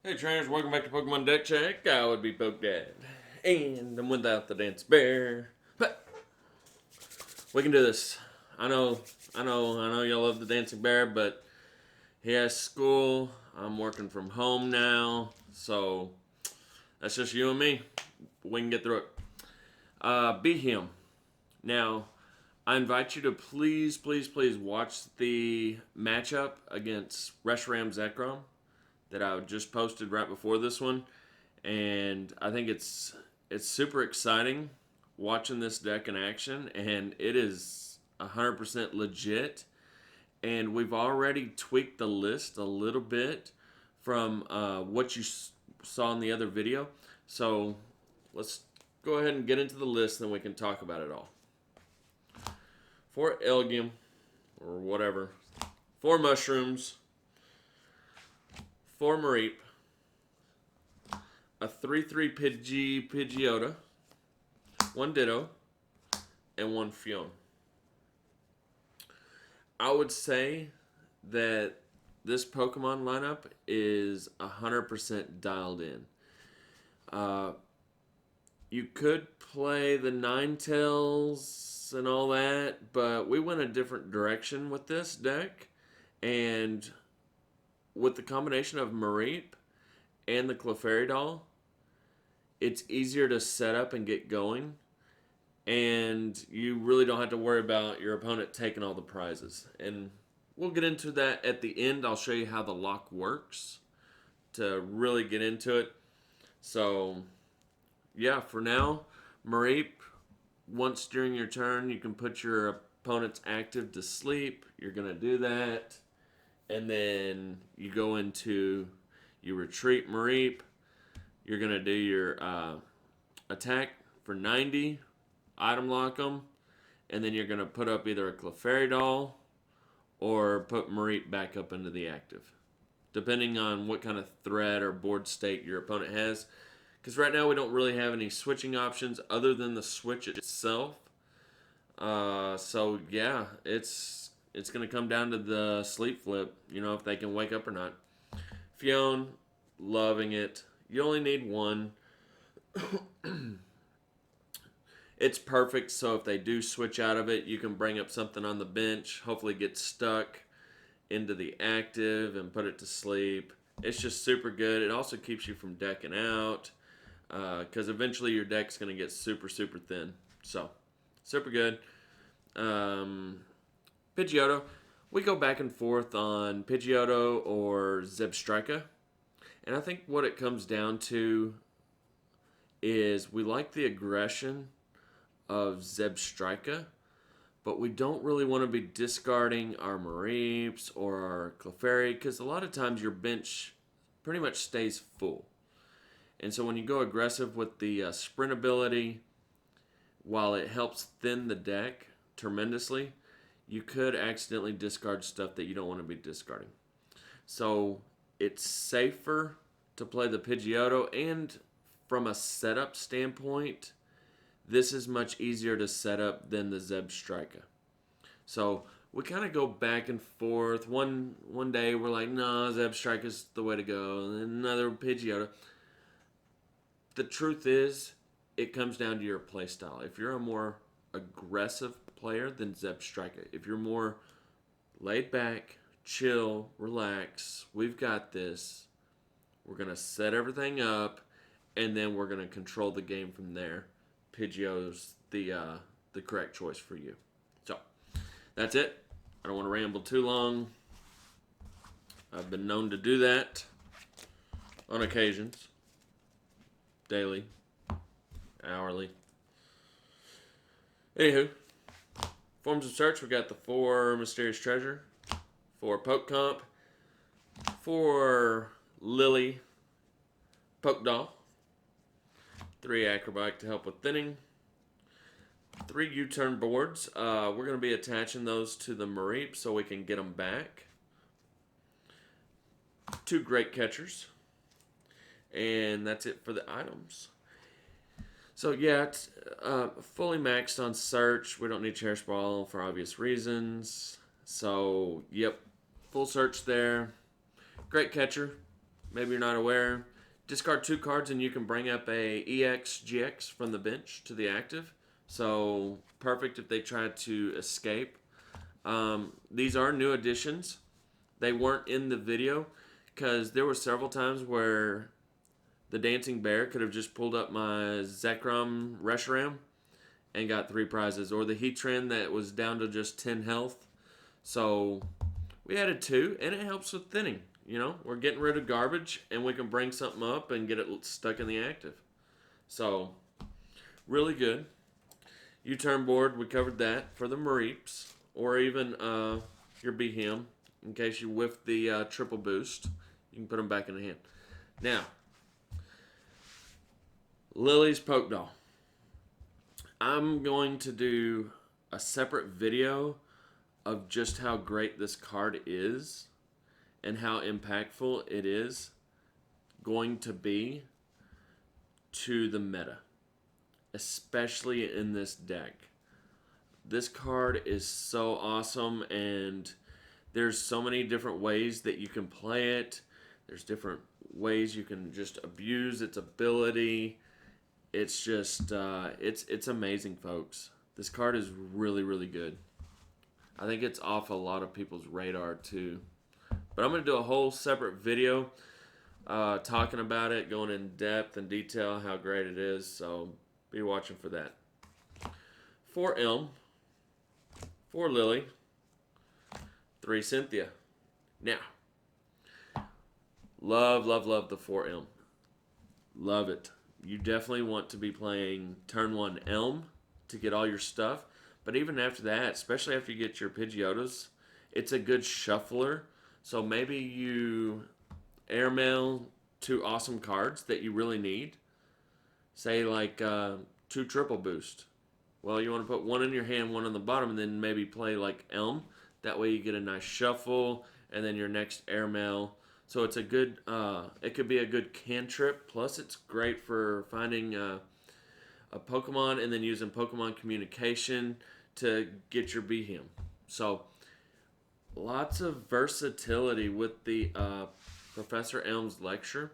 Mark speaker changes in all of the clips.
Speaker 1: Hey trainers, welcome back to Pokemon Deck Check. I would be Pokedad. And I'm without the Dance Bear. But we can do this. I know y'all love the Dancing Bear, but he has school. I'm working from home now. So that's just you and me. We can get through it. Beheeyem. Now, I invite you to please watch the matchup against Reshiram Zekrom that I just posted right before this one, and I think it's super exciting watching this deck in action, and it is 100% legit. And we've already tweaked the list a little bit from what you saw in the other video. So let's go ahead and get into the list, and then we can talk about it all. For Elgium, or whatever, 4 mushrooms, 4 Mareep, a 3/3 Pidgeotto, 1 Ditto, and 1 Fion. I would say that this Pokemon lineup is 100% dialed in. You could play the Ninetales and all that, but we went a different direction with this deck. And with the combination of Mareep and the Clefairy, it's easier to set up and get going. And you really don't have to worry about your opponent taking all the prizes. And we'll get into that at the end. I'll show you how the lock works to really get into it. So, yeah, for now, Mareep, once during your turn, you can put your opponent's active to sleep. You're going to do that. And then you go into, you retreat Mareep. You're going to do your attack for 90, item lock them, and then you're going to put up either a Clefairy or put Mareep back up into the active, depending on what kind of threat or board state your opponent has. Because right now we don't really have any switching options other than the switch itself. So yeah, it's going to come down to the sleep flip, if they can wake up or not. Fion, loving it. You only need 1. It's perfect, so if they do switch out of it, you can bring up something on the bench, hopefully get stuck into the active and put it to sleep. It's just super good. It also keeps you from decking out, because eventually your deck's going to get super thin. So, super good. Pidgeotto. We go back and forth on Pidgeotto or Zebstrika. And I think what it comes down to is we like the aggression of Zebstrika, but we don't really want to be discarding our Mareeps or our Clefairy, because a lot of times your bench pretty much stays full. And so when you go aggressive with the sprint ability, while it helps thin the deck tremendously, you could accidentally discard stuff that you don't want to be discarding. So it's safer to play the Pidgeotto, and from a setup standpoint, this is much easier to set up than the Zebstrika. So we kind of go back and forth. One day we're like, no, Zebstrika is the way to go. And then another Pidgeotto. The truth is, it comes down to your playstyle. If you're a more aggressive player than Zebstrika, if you're more laid back, chill, relax, we've got this. We're going to set everything up, and then we're going to control the game from there. Pidgeotto's the correct choice for you. So, that's it. I don't want to ramble too long. I've been known to do that on occasions. Daily. Hourly. Anywho, forms of search, we got the 4 Mysterious Treasure, 4 Poke Comp, 4 Lillie Pokedoll, 3 Acrobatic to help with thinning, 3 U-turn boards. We're going to be attaching those to the Mareep so we can get them back. 2 Great Catchers. And that's it for the items. So yeah, it's fully maxed on search. We don't need Cherish Ball for obvious reasons. So, yep, full search there. Great Catcher. maybe you're not aware, discard 2 cards and you can bring up a EX GX from the bench to the active. So perfect if they try to escape. These are new additions. They weren't in the video because there were several times where the Dancing Bear could have just pulled up my Zekrom Reshiram and got 3 prizes, or the Heatran that was down to just 10 health. So we added 2, and it helps with thinning. You know, we're getting rid of garbage, and we can bring something up and get it stuck in the active. So, really good. U-turn board, we covered that for the Mareeps, or even your Beheeyem, in case you whiff the triple boost. You can put them back in the hand. Now, Lillie's Pokedoll. I'm going to do a separate video of just how great this card is and how impactful it is going to be to the meta, especially in this deck. This card is so awesome, and there's so many different ways that you can play it. There's different ways you can just abuse its ability. It's just, it's amazing, folks. This card is really, really good. I think it's off a lot of people's radar, too. But I'm going to do a whole separate video talking about it, going in depth and detail how great it is. So be watching for that. For Elm, for Lillie, 3 Cynthia. Now, love, love, love the 4 Elm. Love it. You definitely want to be playing turn 1 Elm to get all your stuff. But even after that, especially after you get your Pidgeottos, it's a good shuffler. So maybe you airmail 2 awesome cards that you really need. Say like 2 triple boost. Well, you want to put 1 in your hand, 1 on the bottom, and then maybe play like Elm. That way you get a nice shuffle, and then your next airmail. So it's a good, it could be a good cantrip. Plus, it's great for finding a Pokemon and then using Pokemon communication to get your Beheeyem. So, lots of versatility with the Professor Elm's lecture.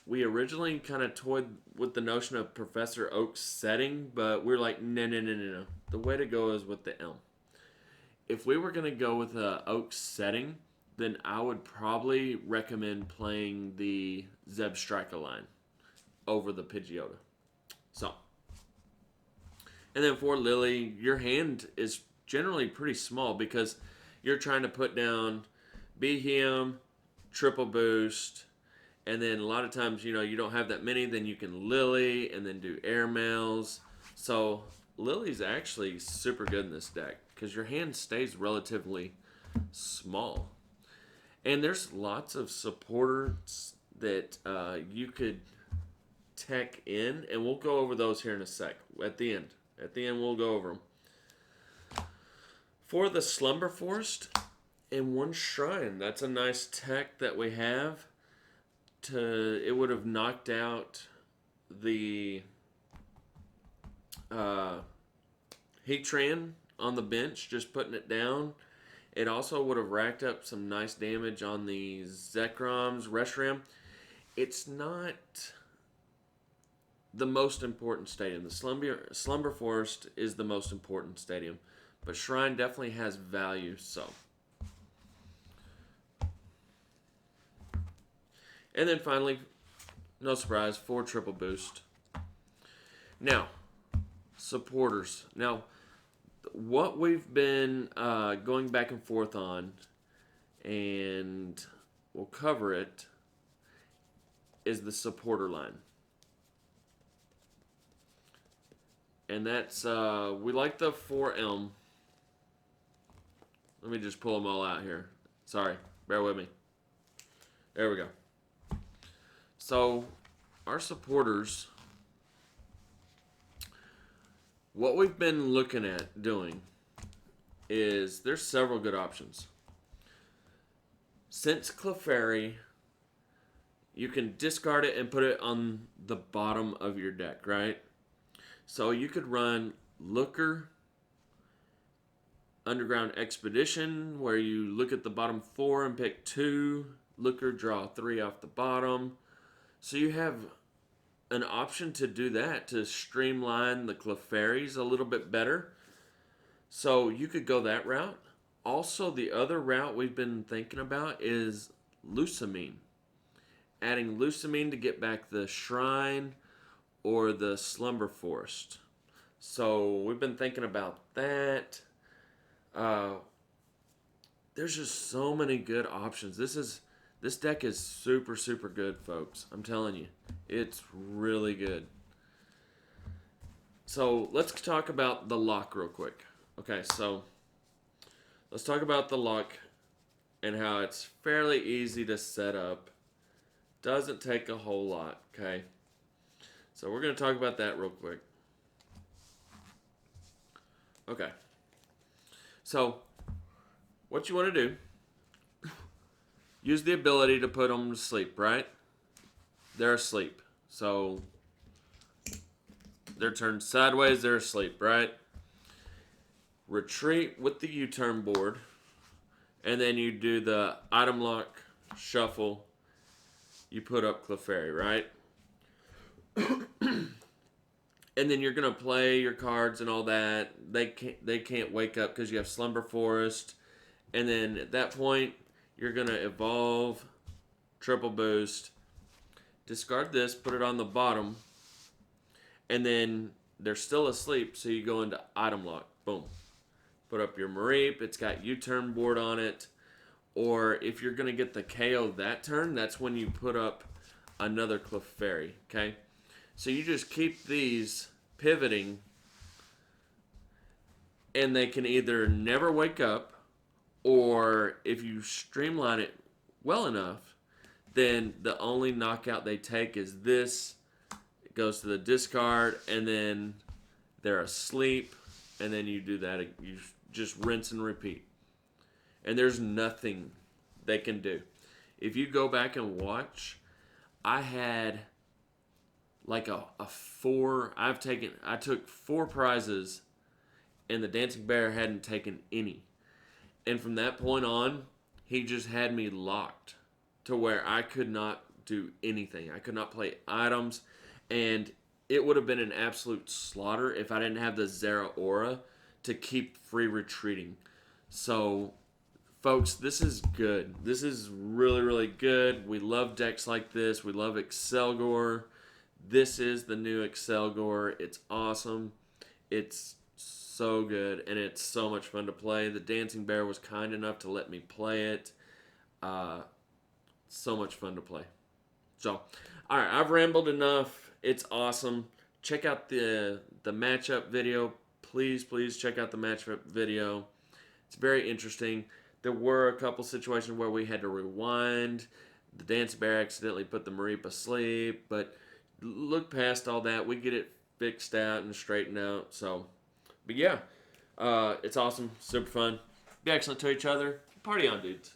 Speaker 1: We originally kind of toyed with the notion of Professor Oak's setting, but we're like, no. The way to go is with the Elm. If we were going to go with a Oak's setting, then I would probably recommend playing the Zebstrika line over the Pidgeotto. So, and then for Lillie, your hand is generally pretty small because you're trying to put down Beheeyem, triple boost, and then a lot of times, you know, you don't have that many, then you can Lillie and then do airmails. So Lillie's actually super good in this deck because your hand stays relatively small. And there's lots of supporters that you could tech in, and we'll go over those here in a sec. At the end, we'll go over them. For the Slumber Forest and 1 Shrine, that's a nice tech that we have. It would have knocked out the Heatran on the bench, just putting it down. It also would have racked up some nice damage on the Zekrom's Reshiram. It's not the most important stadium. The Slumber Forest is the most important stadium. But Shrine definitely has value, so. And then finally, no surprise, 4 triple boost. Now, supporters. Now, what we've been going back and forth on, and we'll cover it, is the supporter line. And that's, we like the 4 Elm. Let me just pull them all out here. Sorry, bear with me. There we go. So, our supporters, what we've been looking at doing is there's several good options. Since Clefairy, you can discard it and put it on the bottom of your deck, right? So you could run Looker, Underground Expedition, where you look at the bottom 4 and pick 2 Looker, draw 3 off the bottom. So you have an option to do that to streamline the Clefairies a little bit better. So you could go that route. Also, the other route we've been thinking about is Lusamine. Adding Lusamine to get back the Shrine or the Slumber Forest. So we've been thinking about that. Uh, there's just so many good options. This deck is super, super good, folks. I'm telling you, it's really good. So let's talk about the lock real quick. Okay, so let's talk about the lock and how it's fairly easy to set up. Doesn't take a whole lot, okay? So we're going to talk about that real quick. Okay. So what you want to do, use the ability to put them to sleep, right? They're asleep. So they're turned sideways, they're asleep, right? Retreat with the U-turn board, and then you do the item lock, shuffle, you put up Clefairy, right? And then you're gonna play your cards and all that. They can't wake up because you have Slumber Forest, and then at that point you're gonna evolve, triple boost, discard this, put it on the bottom, and then they're still asleep, so you go into item lock. Boom. Put up your Mareep. It's got U-turn board on it. Or if you're going to get the KO that turn, that's when you put up another Clefairy. Okay? So you just keep these pivoting, and they can either never wake up, or if you streamline it well enough, then the only knockout they take is this. It goes to the discard, and then they're asleep, and then you do that. You just rinse and repeat. And there's nothing they can do. If you go back and watch, I had like a 4. I took 4 prizes, and the Dancing Bear hadn't taken any. And from that point on, he just had me locked to where I could not do anything. I could not play items, and it would have been an absolute slaughter if I didn't have the Zera Aura to keep free retreating. So, folks, this is good. This is really, really good. We love decks like this. We love Excelgor. This is the new Excelgor. It's awesome. It's so good, and it's so much fun to play. The Dancing Bear was kind enough to let me play it. So much fun to play. So, all right, I've rambled enough. It's awesome. Check out the matchup video. Please check out the matchup video. It's very interesting. There were a couple situations where we had to rewind. The Dancing Bear accidentally put the Mareep asleep, but look past all that. We get it fixed out and straightened out. So, but yeah, it's awesome. Super fun. Be excellent to each other. Party on, dudes.